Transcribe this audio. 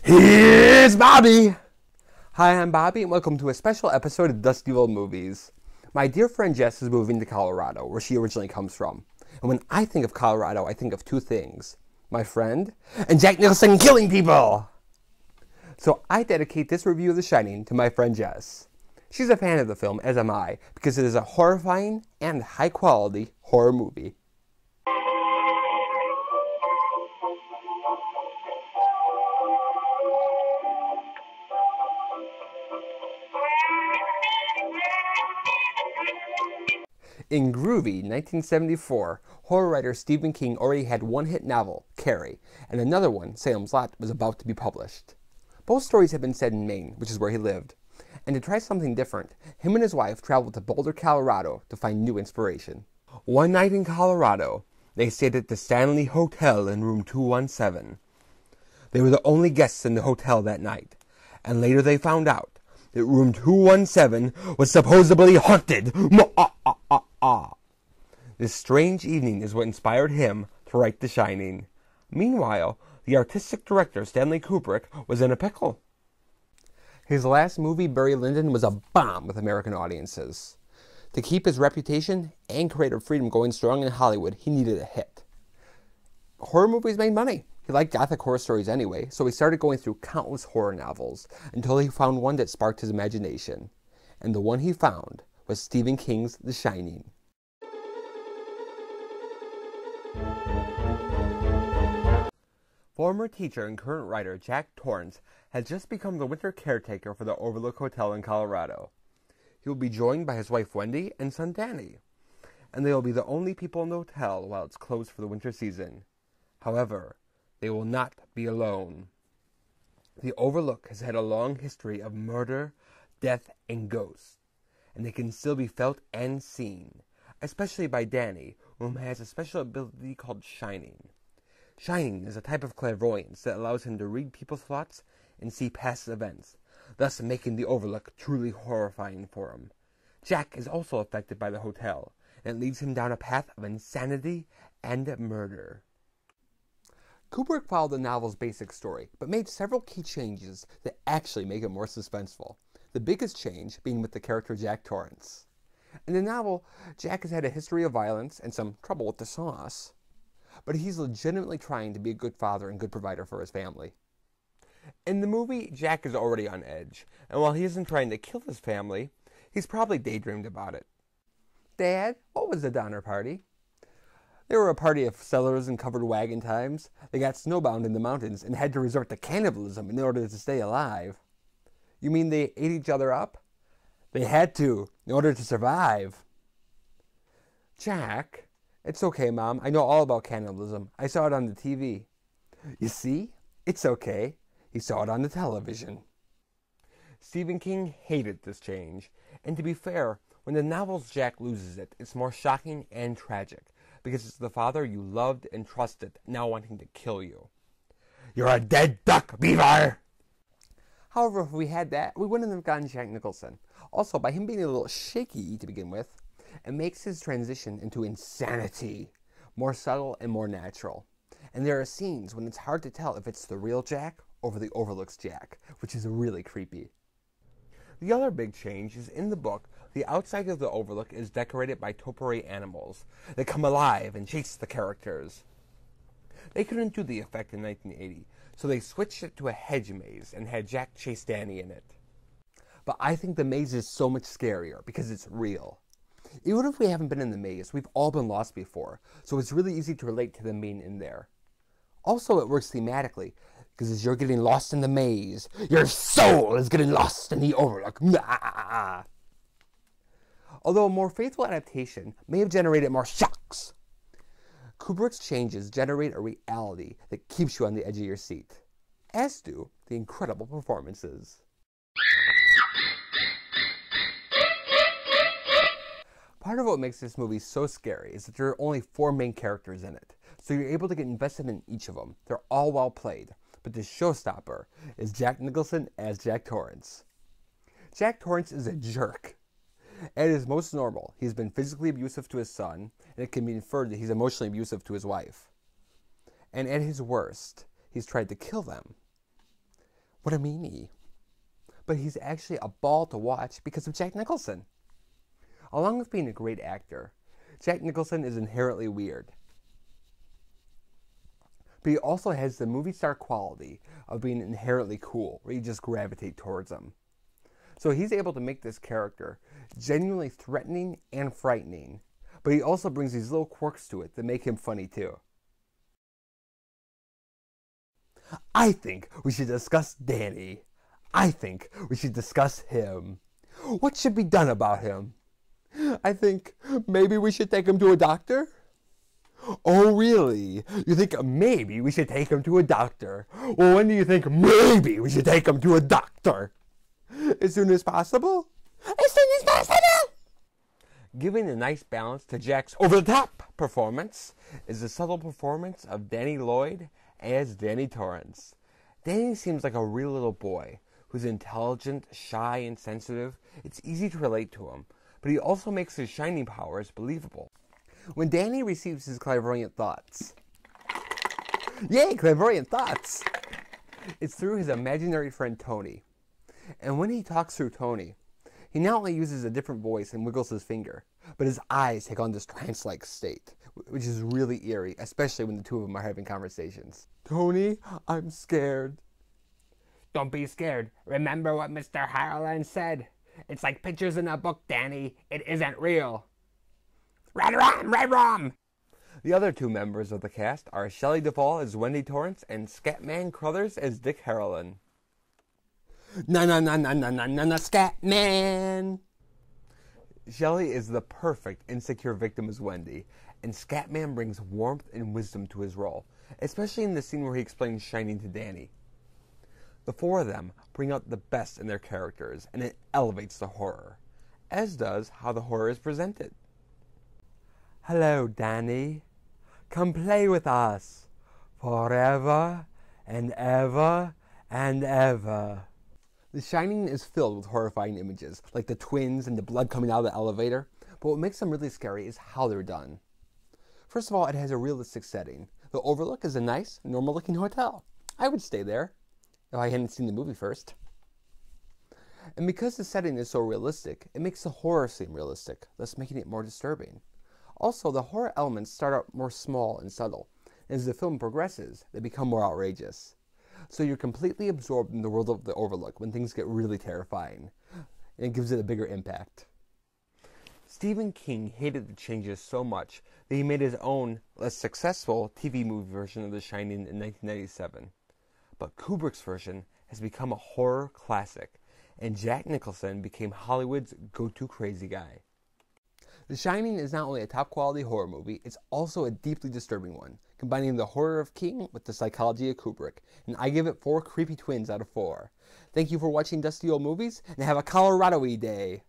Here's Bobby! Hi, I'm Bobby, and welcome to a special episode of Dusty Old Movies. My dear friend Jess is moving to Colorado, where she originally comes from. And when I think of Colorado, I think of two things. My friend, and Jack Nicholson killing people! So I dedicate this review of The Shining to my friend Jess. She's a fan of the film, as am I, because it is a horrifying and high-quality horror movie. In groovy 1974, horror writer Stephen King already had one hit novel, Carrie, and another one, Salem's Lot, was about to be published. Both stories had been set in Maine, which is where he lived. And to try something different, him and his wife traveled to Boulder, Colorado to find new inspiration. One night in Colorado, they stayed at the Stanley Hotel in room 217. They were the only guests in the hotel that night, and later they found out that room 217 was supposedly haunted. This strange evening is what inspired him to write The Shining. Meanwhile, the artistic director, Stanley Kubrick, was in a pickle. His last movie, Barry Lyndon, was a bomb with American audiences. To keep his reputation and creative freedom going strong in Hollywood, he needed a hit. Horror movies made money. He liked gothic horror stories anyway, so he started going through countless horror novels until he found one that sparked his imagination. And the one he found was Stephen King's The Shining. Former teacher and current writer Jack Torrance has just become the winter caretaker for the Overlook Hotel in Colorado. He will be joined by his wife Wendy and son Danny, and they will be the only people in the hotel while it's closed for the winter season. However, they will not be alone. The Overlook has had a long history of murder, death, and ghosts, and they can still be felt and seen, especially by Danny, whom has a special ability called Shining. Shining is a type of clairvoyance that allows him to read people's thoughts and see past events, thus making the Overlook truly horrifying for him. Jack is also affected by the hotel, and it leads him down a path of insanity and murder. Kubrick followed the novel's basic story, but made several key changes that actually make it more suspenseful. The biggest change being with the character Jack Torrance. In the novel, Jack has had a history of violence and some trouble with the sauce, but he's legitimately trying to be a good father and good provider for his family. In the movie, Jack is already on edge, and while he isn't trying to kill his family, he's probably daydreamed about it. Dad, what was the Donner Party? They were a party of settlers in covered wagon times. They got snowbound in the mountains and had to resort to cannibalism in order to stay alive. You mean they ate each other up? They had to, in order to survive. Jack, it's okay, Mom. I know all about cannibalism. I saw it on the TV. You see? It's okay. He saw it on the television. Stephen King hated this change. And to be fair, when the novel's Jack loses it, it's more shocking and tragic, because it's the father you loved and trusted now wanting to kill you. You're a dead duck, Beaver! However, if we had that, we wouldn't have gotten Jack Nicholson. Also, by him being a little shaky to begin with, it makes his transition into insanity more subtle and more natural. And there are scenes when it's hard to tell if it's the real Jack or the Overlook's Jack, which is really creepy. The other big change is in the book, the outside of the Overlook is decorated by topiary animals that come alive and chase the characters. They couldn't do the effect in 1980, so they switched it to a hedge maze and had Jack chase Danny in it. But I think the maze is so much scarier because it's real. Even if we haven't been in the maze, we've all been lost before, so it's really easy to relate to the meaning in there. Also, it works thematically, because as you're getting lost in the maze, your soul is getting lost in the Overlook. Although a more faithful adaptation may have generated more shocks, Kubrick's changes generate a reality that keeps you on the edge of your seat, as do the incredible performances. Part of what makes this movie so scary is that there are only 4 main characters in it, so you're able to get invested in each of them. They're all well played, but the showstopper is Jack Nicholson as Jack Torrance. Jack Torrance is a jerk. At his most normal, he's been physically abusive to his son, and it can be inferred that he's emotionally abusive to his wife. And at his worst, he's tried to kill them. What a meanie. But he's actually a ball to watch because of Jack Nicholson. Along with being a great actor, Jack Nicholson is inherently weird. But he also has the movie star quality of being inherently cool, where you just gravitate towards him. So he's able to make this character genuinely threatening and frightening, but he also brings these little quirks to it that make him funny too. I think we should discuss Danny. I think we should discuss him. What should be done about him? I think maybe we should take him to a doctor. Oh, really? You think maybe we should take him to a doctor? Well, when do you think maybe we should take him to a doctor? As soon as possible? As soon as possible! Giving a nice balance to Jack's over-the-top performance is the subtle performance of Danny Lloyd as Danny Torrance. Danny seems like a real little boy who's intelligent, shy, and sensitive. It's easy to relate to him, but he also makes his shining powers believable. When Danny receives his clairvoyant thoughts, yay, clairvoyant thoughts! It's through his imaginary friend Tony. And when he talks through Tony, he not only uses a different voice and wiggles his finger, but his eyes take on this trance-like state, which is really eerie, especially when the two of them are having conversations. Tony, I'm scared. Don't be scared. Remember what Mr. Harlan said. It's like pictures in a book, Danny. It isn't real. Red rum, red rum! The other two members of the cast are Shelley Duvall as Wendy Torrance and Scatman Crothers as Dick Harlan. Na Scatman! Shelley is the perfect insecure victim as Wendy, and Scatman brings warmth and wisdom to his role, especially in the scene where he explains Shining to Danny. The four of them bring out the best in their characters, and it elevates the horror, as does how the horror is presented. Hello, Danny. Come play with us. Forever and ever and ever. The Shining is filled with horrifying images, like the twins and the blood coming out of the elevator, but what makes them really scary is how they're done. First of all, it has a realistic setting. The Overlook is a nice, normal-looking hotel. I would stay there, if I hadn't seen the movie first. And because the setting is so realistic, it makes the horror seem realistic, thus making it more disturbing. Also, the horror elements start out more small and subtle, and as the film progresses, they become more outrageous. So you're completely absorbed in the world of the Overlook when things get really terrifying, and it gives it a bigger impact. Stephen King hated the changes so much that he made his own, less successful, TV movie version of The Shining in 1997. But Kubrick's version has become a horror classic, and Jack Nicholson became Hollywood's go-to crazy guy. The Shining is not only a top-quality horror movie, it's also a deeply disturbing one, combining the horror of King with the psychology of Kubrick, and I give it 4 creepy twins out of 4. Thank you for watching Dusty Old Movies, and have a Colorado-y day!